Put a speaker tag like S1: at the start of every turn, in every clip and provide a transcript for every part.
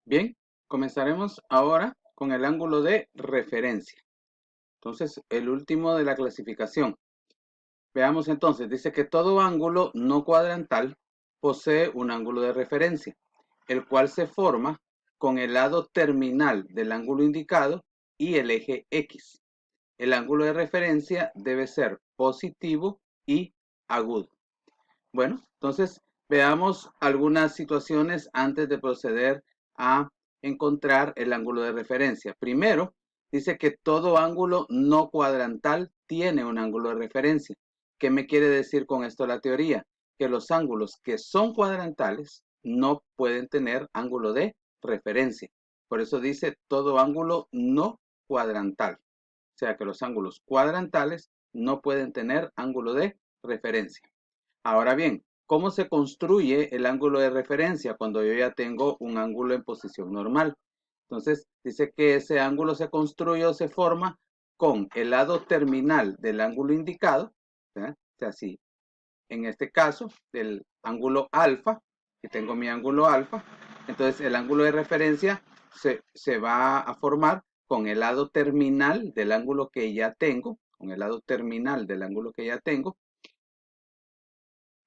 S1: Bien, comenzaremos ahora con el ángulo de referencia. Entonces, el último de la clasificación. Veamos entonces, dice que todo ángulo no cuadrantal posee un ángulo de referencia, el cual se forma con el lado terminal del ángulo indicado y el eje X. El ángulo de referencia debe ser positivo y agudo. Bueno, entonces veamos algunas situaciones antes de proceder a encontrar el ángulo de referencia. Primero, dice que todo ángulo no cuadrantal tiene un ángulo de referencia. ¿Qué me quiere decir con esto la teoría? Que los ángulos que son cuadrantales no pueden tener ángulo de referencia. Por eso dice todo ángulo no cuadrantal. O sea que los ángulos cuadrantales no pueden tener ángulo de referencia. Ahora bien, ¿cómo se construye el ángulo de referencia cuando yo ya tengo un ángulo en posición normal? Entonces, dice que ese ángulo se construye o se forma con el lado terminal del ángulo indicado, ¿verdad? O sea, si en este caso, del ángulo alfa, que tengo mi ángulo alfa, entonces el ángulo de referencia se va a formar con el lado terminal del ángulo que ya tengo, con el lado terminal del ángulo que ya tengo,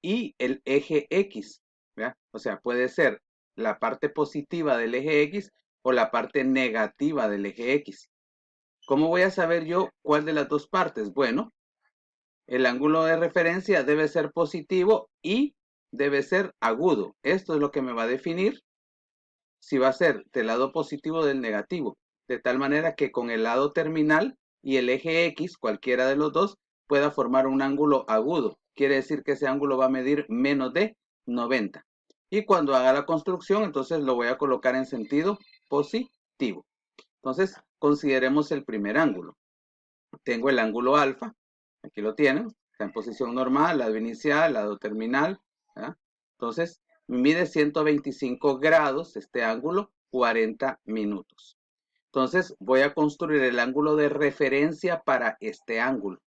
S1: y el eje X, ¿verdad? O sea, puede ser la parte positiva del eje X o la parte negativa del eje X. ¿Cómo voy a saber yo cuál de las dos partes? Bueno, el ángulo de referencia debe ser positivo y debe ser agudo. Esto es lo que me va a definir si va a ser del lado positivo o del negativo. De tal manera que con el lado terminal y el eje X, cualquiera de los dos, pueda formar un ángulo agudo. Quiere decir que ese ángulo va a medir menos de 90. Y cuando haga la construcción, entonces lo voy a colocar en sentido positivo. Entonces, consideremos el primer ángulo. Tengo el ángulo alfa, aquí lo tienen, está en posición normal, lado inicial, lado terminal. ¿Ya? Entonces, mide 125 grados este ángulo, 40 minutos. Entonces, voy a construir el ángulo de referencia para este ángulo.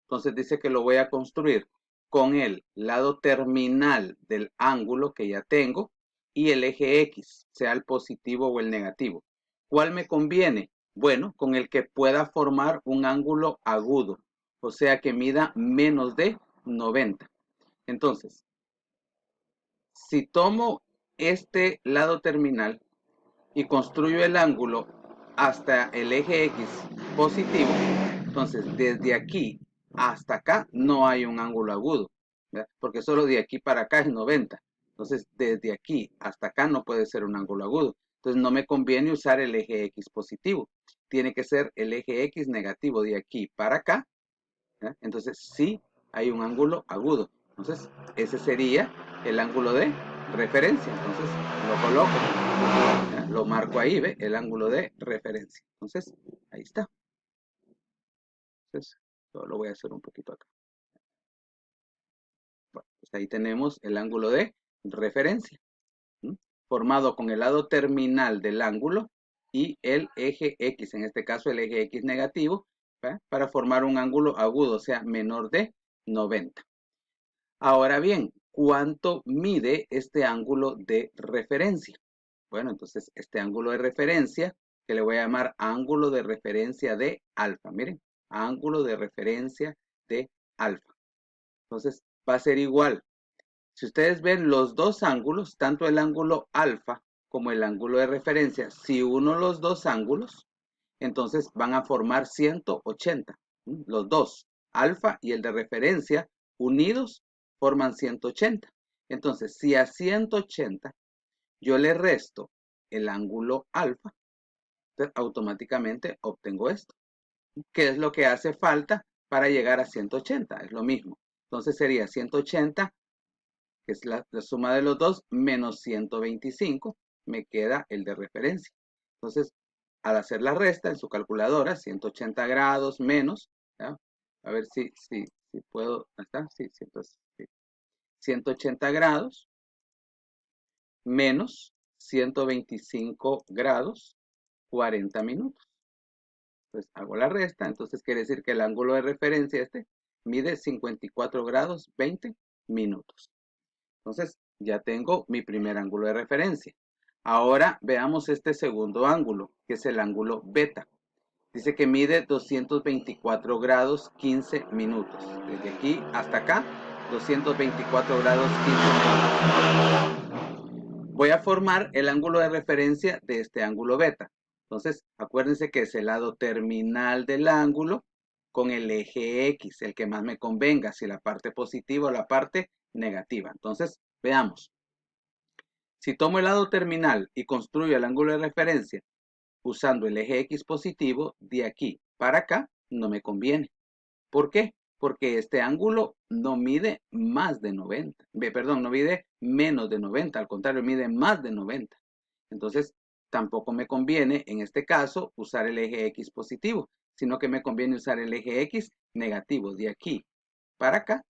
S1: Entonces, dice que lo voy a construir con el lado terminal del ángulo que ya tengo y el eje X, sea el positivo o el negativo. ¿Cuál me conviene? Bueno, con el que pueda formar un ángulo agudo, o sea que mida menos de 90. Entonces, si tomo este lado terminal y construyo el ángulo hasta el eje X positivo, entonces desde aquí hasta acá no hay un ángulo agudo, ¿verdad? Porque solo de aquí para acá es 90. Entonces desde aquí hasta acá no puede ser un ángulo agudo. Entonces no me conviene usar el eje X positivo. Tiene que ser el eje X negativo de aquí para acá, ¿verdad? Entonces sí hay un ángulo agudo. Entonces ese sería el ángulo de referencia. Entonces lo coloco, ¿ya? Lo marco ahí, ¿ve? El ángulo de referencia. Entonces ahí está. Entonces yo lo voy a hacer un poquito acá. Bueno, pues ahí tenemos el ángulo de referencia, ¿m? Formado con el lado terminal del ángulo y el eje X, en este caso el eje X negativo, ¿verdad? Para formar un ángulo agudo, o sea, menor de 90. Ahora bien, ¿cuánto mide este ángulo de referencia? Bueno, entonces este ángulo de referencia, que le voy a llamar ángulo de referencia de alfa. Miren, ángulo de referencia de alfa. Entonces va a ser igual. Si ustedes ven los dos ángulos, tanto el ángulo alfa como el ángulo de referencia, si uno los dos ángulos, entonces van a formar 180. Los dos, alfa y el de referencia, unidos forman 180. Entonces, si a 180 yo le resto el ángulo alfa, entonces automáticamente obtengo esto. ¿Qué es lo que hace falta para llegar a 180? Es lo mismo. Entonces sería 180, que es la suma de los dos, menos 125, me queda el de referencia. Entonces, al hacer la resta en su calculadora, 180 grados menos, ¿ya? A ver si puedo, ¿está? Sí, sí. 180 grados menos 125 grados, 40 minutos. Entonces hago la resta, entonces quiere decir que el ángulo de referencia mide 54 grados, 20 minutos. Entonces ya tengo mi primer ángulo de referencia. Ahora veamos este segundo ángulo, que es el ángulo beta. Dice que mide 224 grados 15 minutos. Desde aquí hasta acá, 224 grados 15 minutos. Voy a formar el ángulo de referencia de este ángulo beta. Entonces, acuérdense que es el lado terminal del ángulo con el eje X, el que más me convenga, si la parte positiva o la parte negativa. Entonces, veamos. Si tomo el lado terminal y construyo el ángulo de referencia usando el eje X positivo, de aquí para acá no me conviene. ¿Por qué? Porque este ángulo no mide más de 90. Perdón, no mide menos de 90, al contrario, mide más de 90. Entonces, tampoco me conviene, en este caso, usar el eje X positivo, sino que me conviene usar el eje X negativo, de aquí para acá.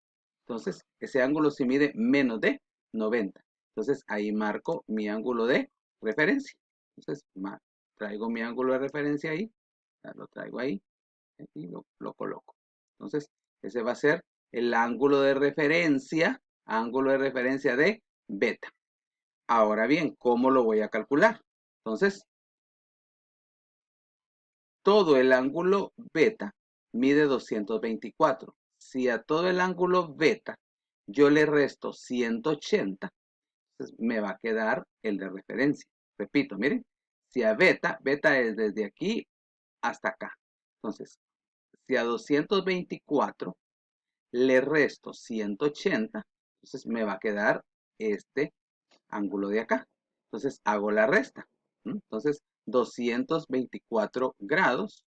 S1: Entonces, ese ángulo sí mide menos de 90. Entonces, ahí marco mi ángulo de referencia. Entonces, traigo mi ángulo de referencia ahí, lo traigo ahí y lo coloco. Entonces, ese va a ser el ángulo de referencia de beta. Ahora bien, ¿cómo lo voy a calcular? Entonces, todo el ángulo beta mide 224. Si a todo el ángulo beta yo le resto 180, entonces me va a quedar el de referencia. Repito, miren, si a beta es desde aquí hasta acá. Entonces, si a 224 le resto 180, entonces me va a quedar este ángulo de acá. Entonces hago la resta. Entonces 224 grados,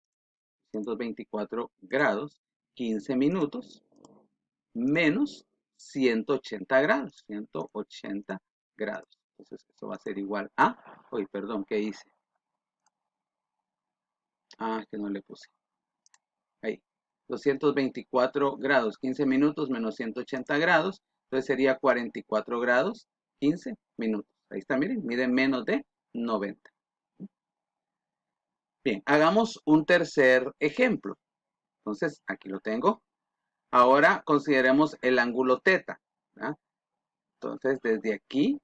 S1: 15 minutos, menos 180 grados, 180 grados. Entonces eso va a ser igual a, uy, perdón, ¿qué hice? Que no le puse. Ahí. 224 grados, 15 minutos menos 180 grados. Entonces sería 44 grados, 15 minutos. Ahí está, miren, mide menos de 90. Bien, hagamos un tercer ejemplo. Entonces, aquí lo tengo. Ahora consideremos el ángulo teta. ¿Verdad? Entonces, desde aquí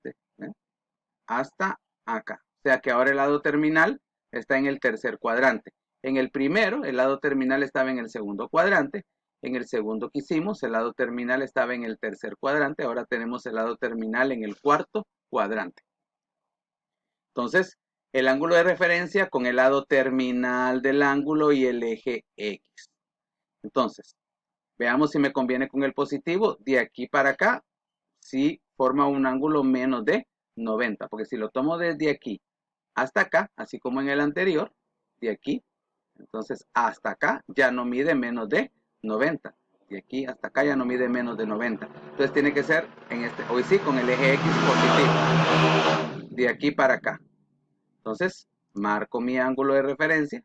S1: hasta acá. O sea que ahora el lado terminal está en el tercer cuadrante. En el primero, el lado terminal estaba en el segundo cuadrante. En el segundo que hicimos, el lado terminal estaba en el tercer cuadrante. Ahora tenemos el lado terminal en el cuarto cuadrante. Entonces, el ángulo de referencia con el lado terminal del ángulo y el eje X. Entonces, veamos si me conviene con el positivo. De aquí para acá, sí forma un ángulo menos de 90. Porque si lo tomo desde aquí hasta acá, así como en el anterior, de aquí, entonces hasta acá ya no mide menos de 90. De aquí hasta acá ya no mide menos de 90. Entonces tiene que ser, hoy sí, con el eje X positivo. De aquí para acá. Entonces, marco mi ángulo de referencia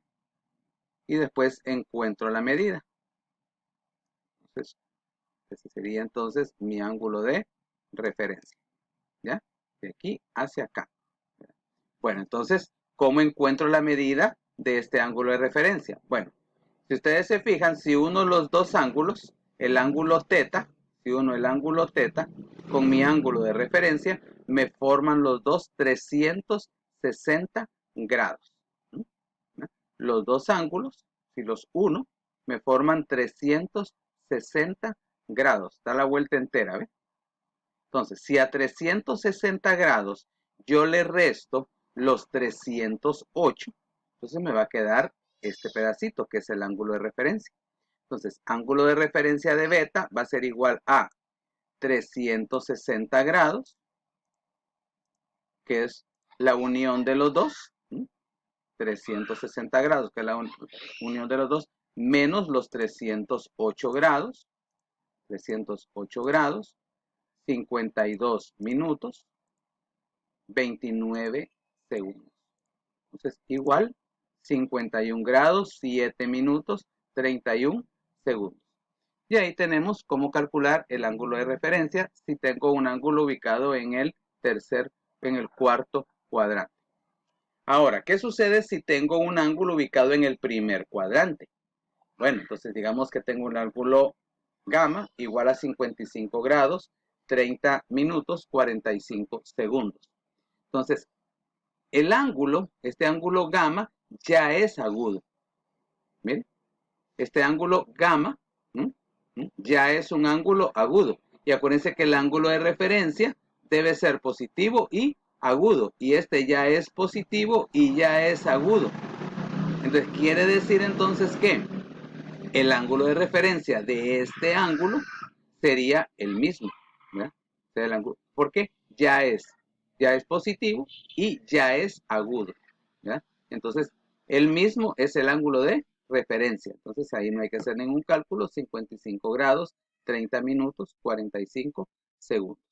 S1: y después encuentro la medida. Entonces, ese sería entonces mi ángulo de referencia. ¿Ya? De aquí hacia acá. Bueno, entonces, ¿cómo encuentro la medida de este ángulo de referencia? Bueno, si ustedes se fijan, si uno los dos ángulos, el ángulo teta, si uno el ángulo teta con mi ángulo de referencia, me forman los dos 360 grados. Los dos ángulos, si los uno, me forman 360 grados. Da la vuelta entera, ¿ves? Entonces, si a 360 grados yo le resto los 308, entonces me va a quedar este pedacito, que es el ángulo de referencia. Entonces, ángulo de referencia de beta va a ser igual a 360 grados, que es la unión de los dos. 360 grados, que es la unión de los dos, menos los 308 grados. 308 grados, 52 minutos, 29 segundos. Entonces, igual, 51 grados, 7 minutos, 31 segundos. Y ahí tenemos cómo calcular el ángulo de referencia si tengo un ángulo ubicado en el cuarto cuadrante. Ahora, ¿qué sucede si tengo un ángulo ubicado en el primer cuadrante? Bueno, entonces digamos que tengo un ángulo gamma igual a 55 grados, 30 minutos, 45 segundos. Entonces, el ángulo, este ángulo gamma, ya es agudo. Miren, este ángulo gamma ya es un ángulo agudo. Y acuérdense que el ángulo de referencia debe ser positivo y agudo. Y este ya es positivo y ya es agudo. Entonces quiere decir entonces que el ángulo de referencia de este ángulo sería el mismo. Porque ya es positivo y ya es agudo. ¿Ya? Entonces, el mismo es el ángulo de referencia. Entonces, ahí no hay que hacer ningún cálculo. 55 grados, 30 minutos, 45 segundos.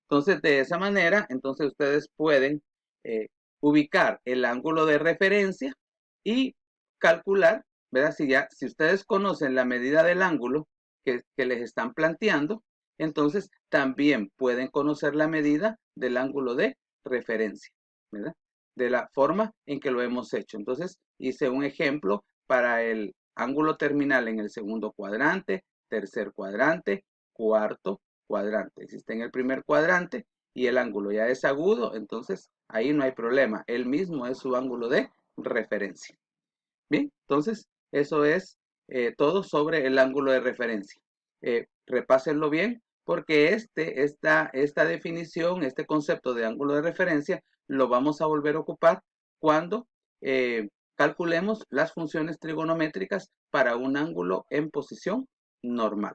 S1: Entonces, de esa manera, entonces ustedes pueden eh, ubicar el ángulo de referencia y calcular, ¿verdad? Si ustedes conocen la medida del ángulo que les están planteando, entonces también pueden conocer la medida del ángulo de referencia, ¿verdad? De la forma en que lo hemos hecho. Entonces, hice un ejemplo para el ángulo terminal en el segundo cuadrante, tercer cuadrante, cuarto cuadrante. Si está en el primer cuadrante y el ángulo ya es agudo, entonces ahí no hay problema. Él mismo es su ángulo de referencia. Bien, entonces eso es todo sobre el ángulo de referencia. Repásenlo bien porque esta definición, este concepto de ángulo de referencia, lo vamos a volver a ocupar cuando calculemos las funciones trigonométricas para un ángulo en posición normal.